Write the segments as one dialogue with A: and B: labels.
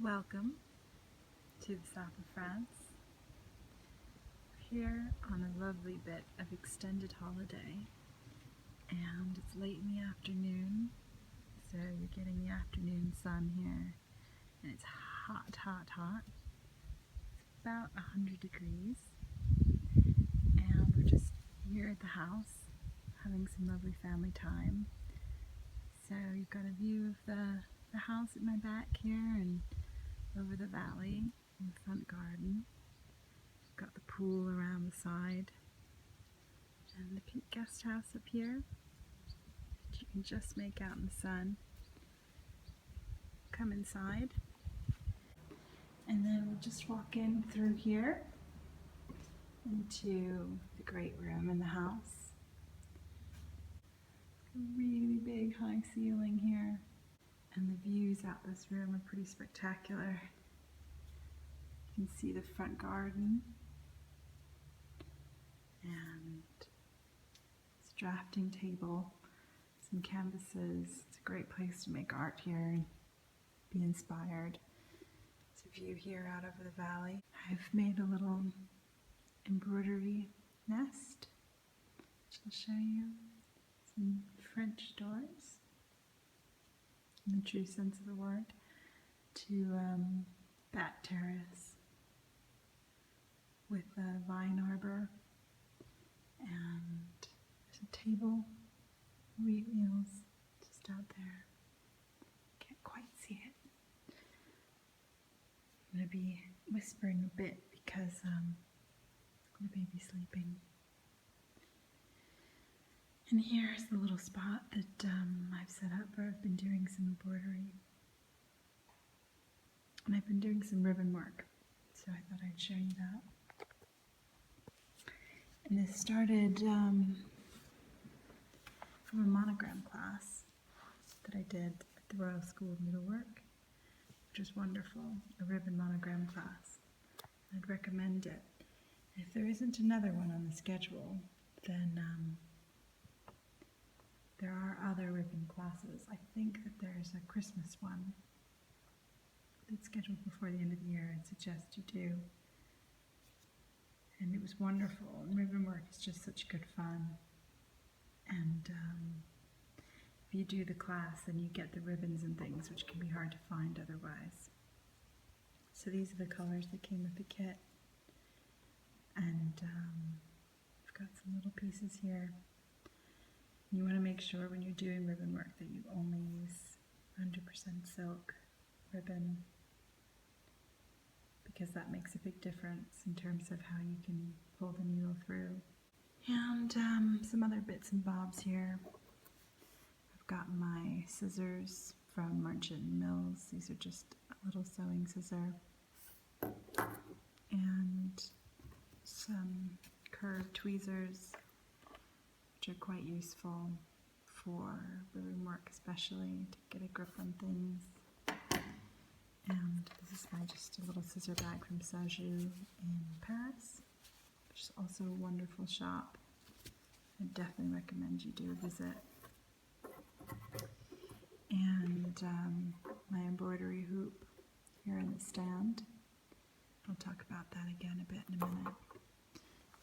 A: Welcome to the south of France. We're here on a lovely bit of extended holiday, and it's late in the afternoon, so you're getting the afternoon sun here, and it's hot, hot, hot. It's about 100 degrees, and we're just here at the house having some lovely family time. So you've got a view of the house at my back here, and over the valley in the front garden. We've got the pool around the side and the pink guest house up here that you can just make out in the sun. Come inside and then we'll just walk in through here into the great room in the house. A really big high ceiling here. And the views out this room are pretty spectacular. You can see the front garden and this drafting table, some canvases. It's a great place to make art here and be inspired. There's a view here out over the valley. I've made a little embroidery nest, which I'll show you. Some French doors, in the true sense of the word, to bat terrace with a vine arbor, and there's a table, wheat meals just out there. Can't quite see it. I'm going to be whispering a bit because the baby's sleeping. And here's the little spot that I've set up where I've been doing some embroidery. And I've been doing some ribbon work, so I thought I'd show you that. And this started from a monogram class that I did at the Royal School of Needlework, which was wonderful, a ribbon monogram class. I'd recommend it. If there isn't another one on the schedule, then there are other ribbon classes. I think that there's a Christmas one that's scheduled before the end of the year. I'd suggest you do. And it was wonderful. And ribbon work is just such good fun. And if you do the class, then you get the ribbons and things, which can be hard to find otherwise. So these are the colors that came with the kit. And I've got some little pieces here. You want to make sure when you're doing ribbon work that you only use 100% silk ribbon, because that makes a big difference in terms of how you can pull the needle through. And some other bits and bobs here. I've got my scissors from Merchant Mills. These are just a little sewing scissor. And some curved tweezers, which are quite useful for ribbon work, especially to get a grip on things. And this is just a little scissor bag from Sajou in Paris, which is also a wonderful shop. I definitely recommend you do a visit. And my embroidery hoop here in the stand. I'll talk about that again a bit in a minute.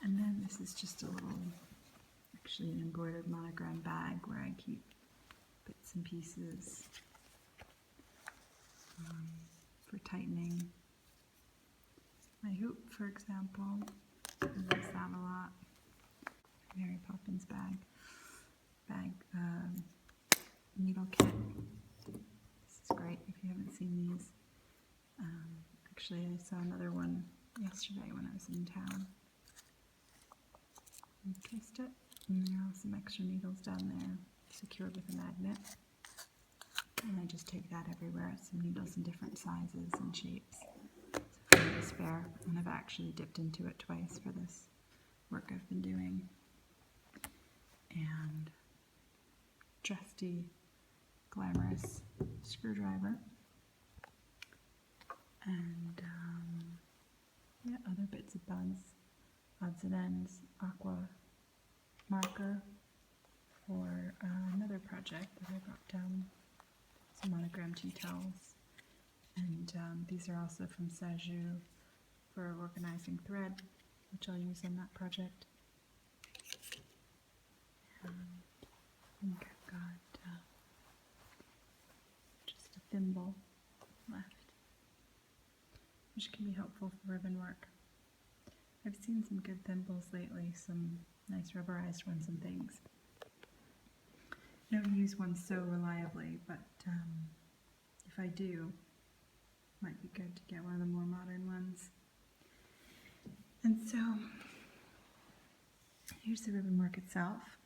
A: And then this is just a little, actually an embroidered monogram bag where I keep bits and pieces for tightening. My hoop, for example, I use that a lot. Mary Poppins bag needle kit. This is great if you haven't seen these. Actually, I saw another one yesterday when I was in town. Encased it, and there are some extra needles down there secured with a magnet. And I just take that everywhere. Some needles in different sizes and shapes. So if I spare, and I've actually dipped into it twice for this work I've been doing. And trusty, glamorous screwdriver. And yeah, other bits of bugs, odds and ends, aqua marker for another project that I brought down, some monogram tea towels, And these are also from Saju for organizing thread, which I'll use on that project. I think I've got just a thimble left, which can be helpful for ribbon work. I've seen some good thimbles lately, some nice rubberized ones and things. I don't use one so reliably, but if I do, it might be good to get one of the more modern ones. And so, here's the ribbon work itself.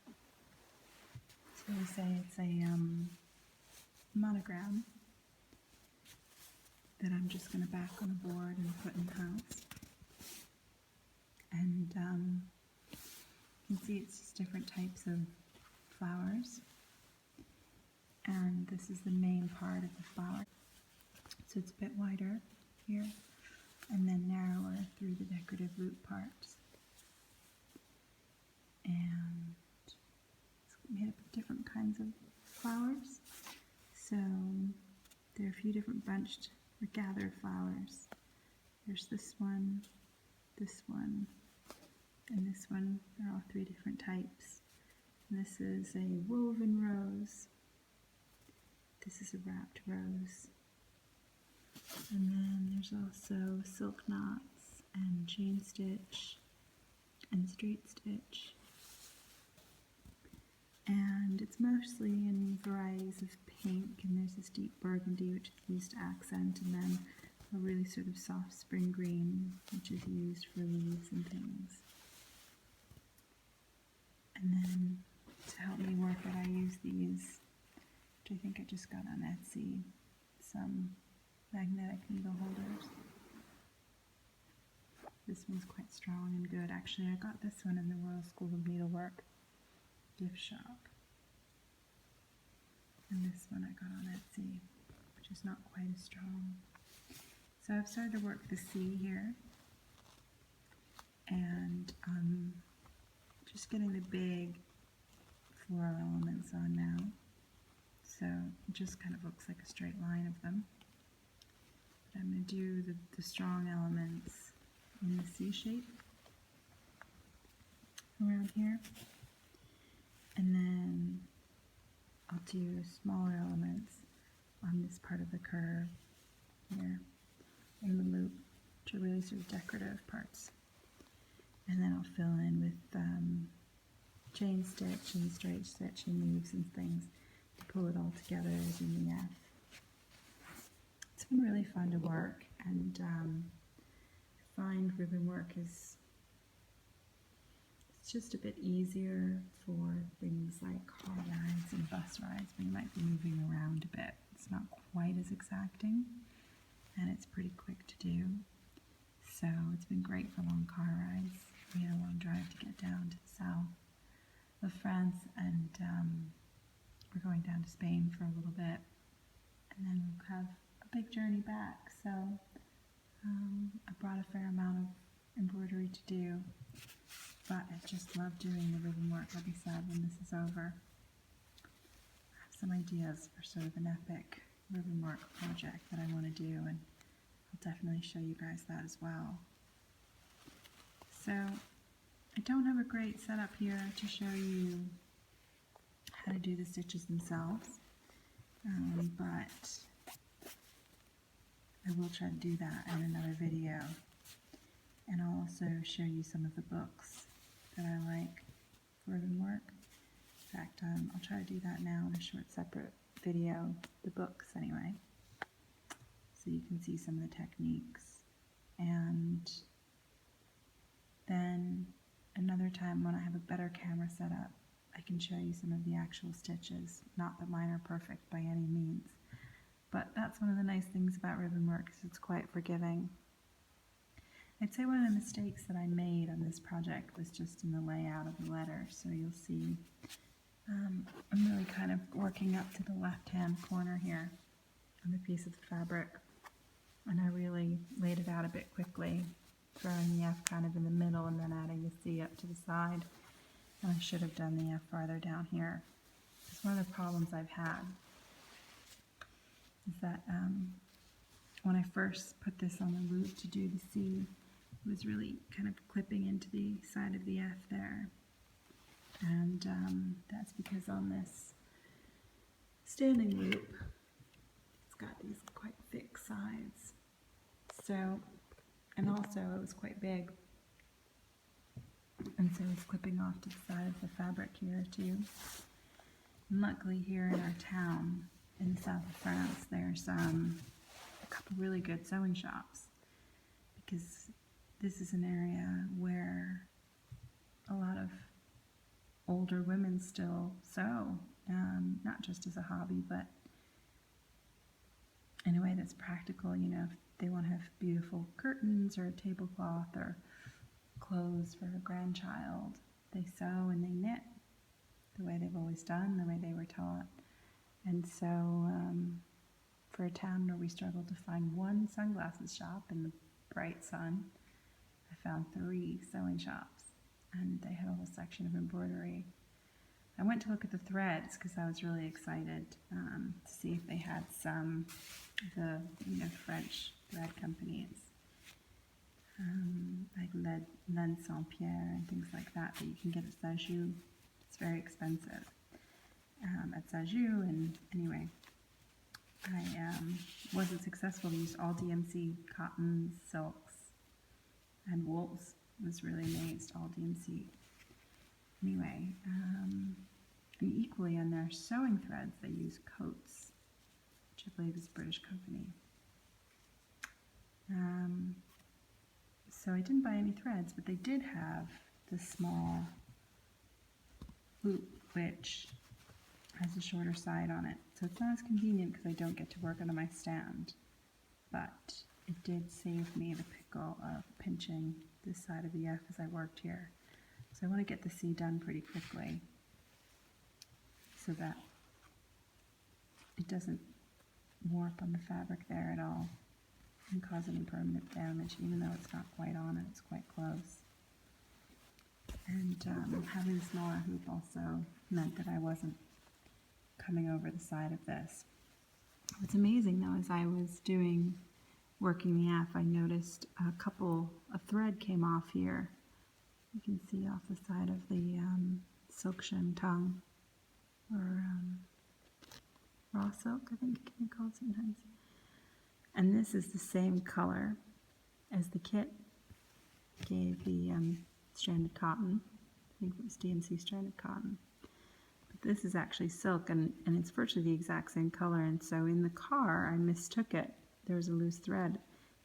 A: So we say it's a monogram that I'm just going to back on a board and put in house. And you can see it's just different types of flowers. And this is the main part of the flower. So it's a bit wider here and then narrower through the decorative loop parts. And it's made up of different kinds of flowers. So there are a few different bunched or gathered flowers. There's this one, and this one. They're all three different types. And this is a woven rose. This is a wrapped rose. And then there's also silk knots and chain stitch and straight stitch. And it's mostly in varieties of pink, and there's this deep burgundy which is used to accent, and then a really sort of soft spring green which is used for leaves and things. And then to help me work it, I use these, which I think I just got on Etsy, some magnetic needle holders. This one's quite strong and good. Actually, I got this one in the Royal School of Needlework gift shop. And this one I got on Etsy, which is not quite as strong. So I've started to work the C here. And just getting the big floral elements on now. So it just kind of looks like a straight line of them. But I'm going to do the strong elements in the C shape around here. And then I'll do smaller elements on this part of the curve here in the loop, which are really sort of decorative parts. And then I'll fill in with chain stitch and straight stitch and leaves and things to pull it all together as in the F. It's been really fun to work, and I find ribbon work is just a bit easier for things like car rides and bus rides when you might be moving around a bit. It's not quite as exacting, and it's pretty quick to do. So it's been great for long car rides. We had a long drive to get down to the south of France, and we're going down to Spain for a little bit, and then we'll have a big journey back. So I brought a fair amount of embroidery to do, but I just love doing the ribbon work, like I said, when this is over. I have some ideas for sort of an epic ribbon work project that I want to do, and I'll definitely show you guys that as well. So I don't have a great setup here to show you how to do the stitches themselves, but I will try to do that in another video. And I'll also show you some of the books that I like for ribbon work. In fact, I'll try to do that now in a short separate video, the books anyway, so you can see some of the techniques. And then another time when I have a better camera set up, I can show you some of the actual stitches. Not that mine are perfect by any means, but that's one of the nice things about ribbon work, is it's quite forgiving. I'd say one of the mistakes that I made on this project was just in the layout of the letter. So you'll see I'm really kind of working up to the left-hand corner here on the piece of the fabric, and I really laid it out a bit quickly, throwing the F kind of in the middle and then adding the C up to the side. And I should have done the F farther down here. Because one of the problems I've had is that I first put this on the loop to do the C, it was really kind of clipping into the side of the F there. And that's because on this standing loop, it's got these quite thick sides. So, and also it was quite big. And so it's clipping off to the side of the fabric here too. And luckily here in our town in the south of France, there's a couple really good sewing shops, because this is an area where a lot of older women still sew, not just as a hobby, but in a way that's practical. You know, if they want to have beautiful curtains or a tablecloth or clothes for a grandchild, they sew and they knit the way they've always done, the way they were taught. And so for a town where we struggled to find one sunglasses shop in the bright sun, I found 3 sewing shops, and they had a whole section of embroidery. I went to look at the threads because I was really excited to see if they had some of the French thread companies, like Laine Saint-Pierre and things like that you can get at Sajou. It's very expensive at Sajou, and anyway, I wasn't successful. I used all DMC cottons, silks, and wools. I was really amazed, all DMC. Anyway, and equally on their sewing threads, they use Coats, which I believe is a British company. So I didn't buy any threads, but they did have this small loop, which has a shorter side on it. So it's not as convenient because I don't get to work on my stand, but it did save me the pickle of pinching this side of the F as I worked here. So I want to get the C done pretty quickly so that it doesn't warp on the fabric there at all and cause any permanent damage, even though it's not quite on it, it's quite close. And having a smaller hoop also meant that I wasn't coming over the side of this. What's amazing though, as I was working the F, I noticed a thread came off here. You can see off the side of the silk shantung, or raw silk, I think it can be called sometimes. And this is the same color as the kit gave the stranded cotton. I think it was DMC stranded cotton. But this is actually silk, and it's virtually the exact same color. And so in the car, I mistook it. There was a loose thread,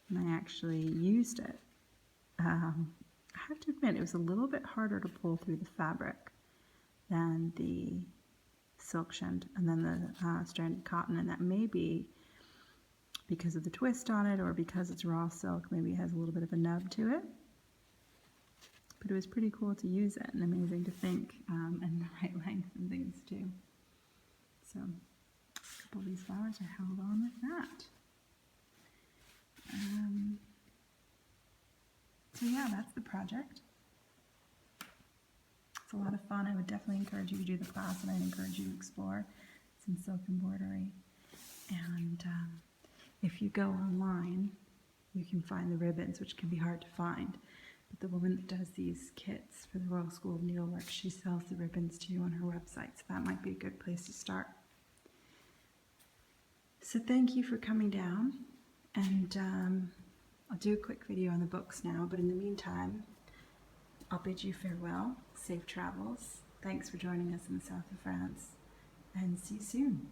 A: and I actually used it. I have to admit, it was a little bit harder to pull through the fabric than the silk and then the stranded cotton, and that may be because of the twist on it, or because it's raw silk. Maybe it has a little bit of a nub to it. But it was pretty cool to use it, and amazing to think, and the right length and things too. So a couple of these flowers are held on with that. So yeah, that's the project. It's a lot of fun. I would definitely encourage you to do the class, and I'd encourage you to explore some silk embroidery. And if you go online, you can find the ribbons, which can be hard to find. But the woman that does these kits for the Royal School of Needlework, she sells the ribbons to you on her website, so that might be a good place to start. So thank you for coming down, and I'll do a quick video on the books now, but in the meantime, I'll bid you farewell, safe travels, thanks for joining us in the south of France, and see you soon.